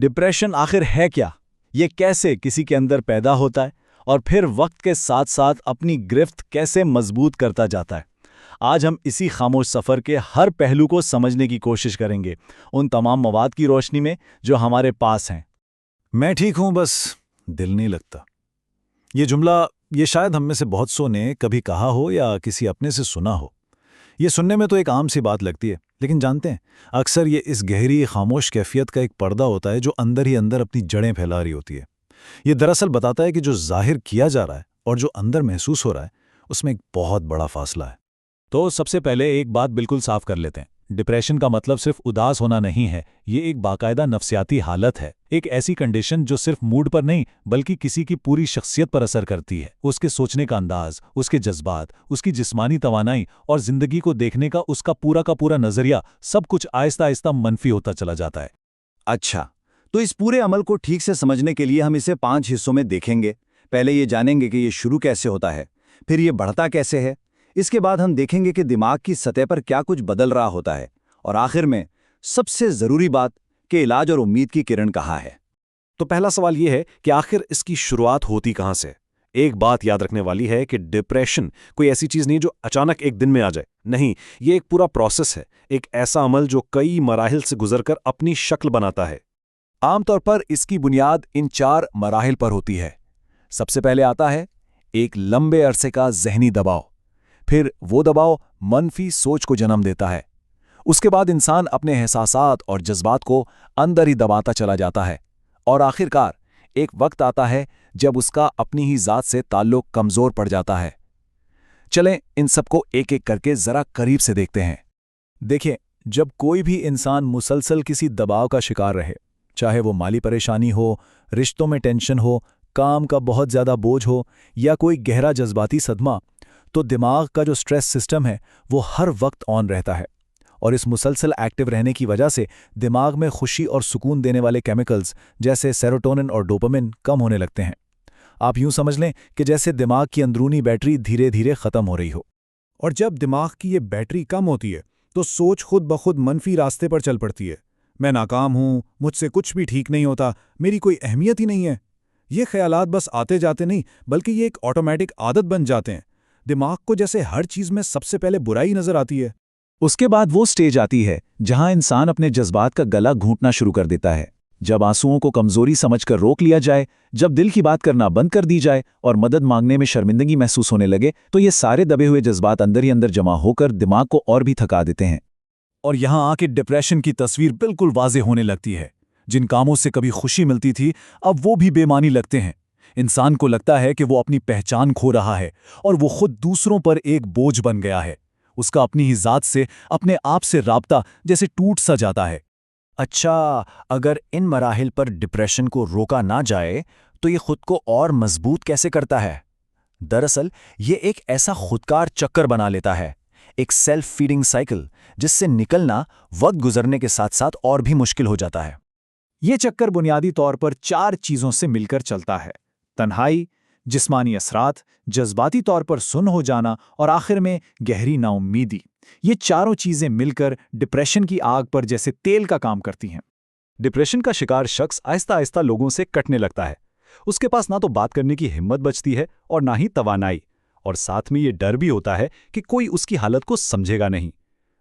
Depression आखिर है क्या? ये कैसे किसी के अंदर पैदा होता है और फिर वक्त के साथ साथ अपनी गिरफ्त कैसे मजबूत करता जाता है? आज हम इसी खामोश सफ़र के हर पहलू को समझने की कोशिश करेंगे, उन तमाम मवाद की रोशनी में जो हमारे पास हैं। मैं ठीक हूं, बस दिल नहीं लगता। ये जुमला ये शायद हम में से बहुत सौ ने कभी कहा हो या किसी अपने से सुना हो। ये सुनने में तो एक आम सी बात लगती है, लेकिन जानते हैं, अक्सर ये इस गहरी खामोश कैफियत का एक पर्दा होता है जो अंदर ही अंदर अपनी जड़ें फैला रही होती है। ये दरअसल बताता है कि जो जाहिर किया जा रहा है और जो अंदर महसूस हो रहा है, उसमें एक बहुत बड़ा फासला है। तो सबसे पहले एक बात बिल्कुल साफ कर लेते हैं। डिप्रेशन का मतलब सिर्फ उदास होना नहीं है, ये एक बाकायदा नफ्सियाती हालत है। एक ऐसी कंडीशन जो सिर्फ मूड पर नहीं बल्कि किसी की पूरी शख्सियत पर असर करती है। उसके सोचने का अंदाज, उसके जज्बात, उसकी जिस्मानी तवानाई और जिंदगी को देखने का उसका पूरा का पूरा नजरिया, सब कुछ आहिस्ता आहिस्ता मनफी होता चला जाता है। अच्छा, तो इस पूरे अमल को ठीक से समझने के लिए हम इसे 5 हिस्सों में देखेंगे। पहले ये जानेंगे कि ये शुरू कैसे होता है, फिर ये बढ़ता कैसे है, इसके बाद हम देखेंगे कि दिमाग की सतह पर क्या कुछ बदल रहा होता है, और आखिर में सबसे जरूरी बात कि इलाज और उम्मीद की किरण कहाँ है। तो पहला सवाल यह है कि आखिर इसकी शुरुआत होती कहाँ से। एक बात याद रखने वाली है कि डिप्रेशन कोई ऐसी चीज नहीं जो अचानक एक दिन में आ जाए। नहीं, ये एक पूरा प्रोसेस है, एक ऐसा अमल जो कई मराहिल से गुजरकर अपनी शक्ल बनाता है। आमतौर पर इसकी बुनियाद इन 4 मराहिल पर होती है। सबसे पहले आता है एक लंबे अरसे का जहनी दबाव। फिर वो दबाव मनफी सोच को जन्म देता है। उसके बाद इंसान अपने एहसासात और जज्बात को अंदर ही दबाता चला जाता है, और आखिरकार एक वक्त आता है जब उसका अपनी ही जात से ताल्लुक कमजोर पड़ जाता है। चलें इन सबको एक एक करके जरा करीब से देखते हैं। देखिए, जब कोई भी इंसान मुसलसल किसी दबाव का शिकार रहे, चाहे वो माली परेशानी हो, रिश्तों में टेंशन हो, काम का बहुत ज्यादा बोझ हो या कोई गहरा जज्बाती सदमा, तो दिमाग का जो स्ट्रेस सिस्टम है वो हर वक्त ऑन रहता है, और इस मुसलसल एक्टिव रहने की वजह से दिमाग में खुशी और सुकून देने वाले केमिकल्स जैसे सेरोटोनिन और डोपामिन कम होने लगते हैं। आप यूं समझ लें कि जैसे दिमाग की अंदरूनी बैटरी धीरे धीरे खत्म हो रही हो। और जब दिमाग की ये बैटरी कम होती है तो सोच खुद ब खुद मनफी रास्ते पर चल पड़ती है। मैं नाकाम हूं, मुझसे कुछ भी ठीक नहीं होता, मेरी कोई अहमियत ही नहीं है। ये ख्यालात बस आते जाते नहीं, बल्कि ये एक ऑटोमेटिक आदत बन जाते हैं। दिमाग को जैसे हर चीज में सबसे पहले बुराई नजर आती है। उसके बाद वो स्टेज आती है जहां इंसान अपने जज्बात का गला घूंटना शुरू कर देता है। जब आंसुओं को कमजोरी समझकर रोक लिया जाए, जब दिल की बात करना बंद कर दी जाए और मदद मांगने में शर्मिंदगी महसूस होने लगे, तो ये सारे दबे हुए जज्बात अंदर ही अंदर जमा होकर दिमाग को और भी थका देते हैं। और यहां आके डिप्रेशन की तस्वीर बिल्कुल वाज़ेह होने लगती है। जिन कामों से कभी खुशी मिलती थी, अब वो भी बेमानी लगते हैं। इंसान को लगता है कि वो अपनी पहचान खो रहा है और वो खुद दूसरों पर एक बोझ बन गया है। उसका अपनी ही जात से, अपने आप से राब्ता जैसे टूट सा जाता है। अच्छा, अगर इन मराहिल पर डिप्रेशन को रोका ना जाए तो ये खुद को और मजबूत कैसे करता है? दरअसल ये एक ऐसा खुदकार चक्कर बना लेता है, एक सेल्फ फीडिंग साइकिल, जिससे निकलना वक्त गुजरने के साथ साथ और भी मुश्किल हो जाता है। ये चक्कर बुनियादी तौर पर 4 चीजों से मिलकर चलता है: तन्हाई, जिस्मानी असरात, जज्बाती तौर पर सुन्न हो जाना और आखिर में गहरी नाउम्मीदी। ये चारों चीजें मिलकर डिप्रेशन की आग पर जैसे तेल का काम करती हैं। डिप्रेशन का शिकार शख्स आहिस्ता आहिस्ता लोगों से कटने लगता है। उसके पास ना तो बात करने की हिम्मत बचती है और ना ही तवानाई, और साथ में ये डर भी होता है कि कोई उसकी हालत को समझेगा नहीं।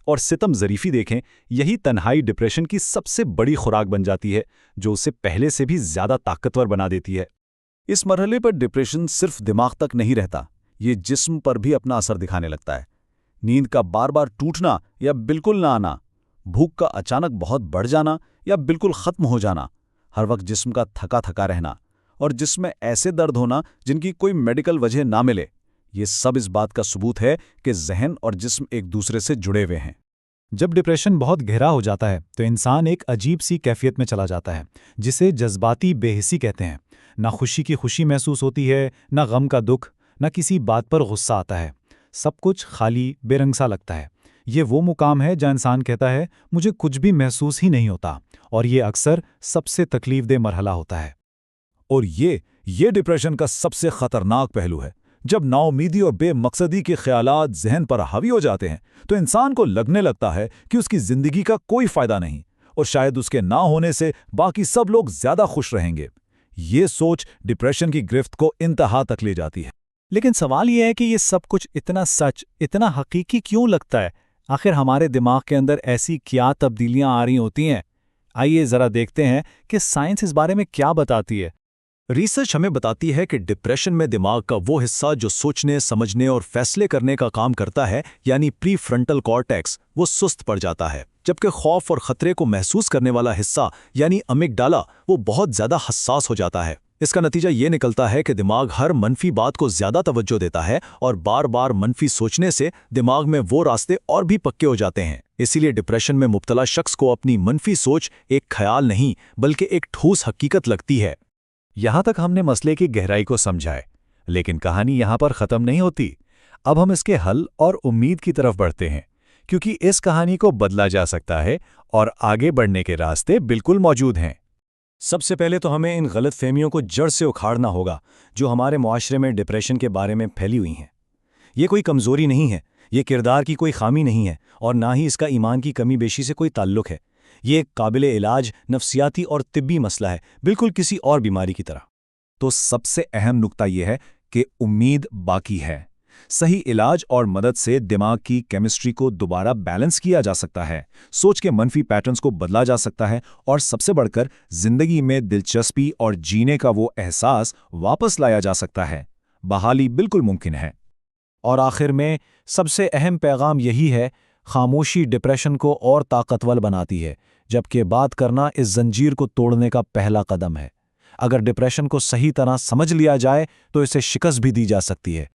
और सितम ज़रीफ़ी देखें, यही तन्हाई डिप्रेशन की सबसे बड़ी खुराक बन जाती है, जो उसे पहले से भी ज़्यादा ताकतवर बना देती है। इस मरहले पर डिप्रेशन सिर्फ दिमाग तक नहीं रहता, ये जिस्म पर भी अपना असर दिखाने लगता है। नींद का बार बार टूटना या बिल्कुल ना आना, भूख का अचानक बहुत बढ़ जाना या बिल्कुल खत्म हो जाना, हर वक्त जिस्म का थका थका रहना और जिसमें ऐसे दर्द होना जिनकी कोई मेडिकल वजह ना मिले, ये सब इस बात का सबूत है कि जहन और जिस्म एक दूसरे से जुड़े हुए हैं। जब डिप्रेशन बहुत गहरा हो जाता है तो इंसान एक अजीब सी कैफियत में चला जाता है, जिसे जज्बाती बेहिसी कहते हैं। ना खुशी की खुशी महसूस होती है, ना गम का दुख, ना किसी बात पर गुस्सा आता है। सब कुछ खाली बेरंग सा लगता है। ये वो मुकाम है जहाँ इंसान कहता है, मुझे कुछ भी महसूस ही नहीं होता, और ये अक्सर सबसे तकलीफदेह मरहला होता है। और ये डिप्रेशन का सबसे खतरनाक पहलू है। जब नाउमीदी और बेमकसदी के ख्यालात जहन पर हावी हो जाते हैं तो इंसान को लगने लगता है कि उसकी जिंदगी का कोई फायदा नहीं और शायद उसके ना होने से बाकी सब लोग ज्यादा खुश रहेंगे। ये सोच डिप्रेशन की गिरफ्त को इंतहा तक ले जाती है। लेकिन सवाल यह है कि ये सब कुछ इतना सच, इतना हकीकी क्यों लगता है? आखिर हमारे दिमाग के अंदर ऐसी क्या तब्दीलियां आ रही होती हैं? आइए जरा देखते हैं कि साइंस इस बारे में क्या बताती है। रिसर्च हमें बताती है कि डिप्रेशन में दिमाग का वो हिस्सा जो सोचने, समझने और फैसले करने का काम करता है, यानी प्री फ्रंटल कॉर्टेक्स, वो सुस्त पड़ जाता है, जबकि खौफ और खतरे को महसूस करने वाला हिस्सा यानी अमिगडाला वो बहुत ज्यादा हसास हो जाता है। इसका नतीजा ये निकलता है कि दिमाग हर मनफी बात को ज्यादा तवज्जो देता है और बार बार मनफी सोचने से दिमाग में वो रास्ते और भी पक्के हो जाते हैं। इसीलिए डिप्रेशन में मुब्तला शख्स को अपनी मनफी सोच एक ख्याल नहीं बल्कि एक ठोस हकीकत लगती है। यहां तक हमने मसले की गहराई को समझाए, लेकिन कहानी यहां पर खत्म नहीं होती। अब हम इसके हल और उम्मीद की तरफ बढ़ते हैं, क्योंकि इस कहानी को बदला जा सकता है और आगे बढ़ने के रास्ते बिल्कुल मौजूद हैं। सबसे पहले तो हमें इन गलतफहमियों को जड़ से उखाड़ना होगा जो हमारे मुआशरे में डिप्रेशन के बारे में फैली हुई हैं। ये कोई कमज़ोरी नहीं है, ये किरदार की कोई खामी नहीं है और ना ही इसका ईमान की कमी बेशी से कोई ताल्लुक है। ये एक काबिले इलाज नफ्सियाती और तिब्बी मसला है, बिल्कुल किसी और बीमारी की तरह। तो सबसे अहम नुक्ता यह है कि उम्मीद बाकी है। सही इलाज और मदद से दिमाग की केमिस्ट्री को दोबारा बैलेंस किया जा सकता है, सोच के मनफी पैटर्न्स को बदला जा सकता है और सबसे बढ़कर जिंदगी में दिलचस्पी और जीने का वो एहसास वापस लाया जा सकता है। बहाली बिल्कुल मुमकिन है। और आखिर में सबसे अहम पैगाम यही है, खामोशी डिप्रेशन को और ताकतवर बनाती है, जबकि बात करना इस जंजीर को तोड़ने का पहला कदम है। अगर डिप्रेशन को सही तरह समझ लिया जाए तो इसे शिकस्त भी दी जा सकती है।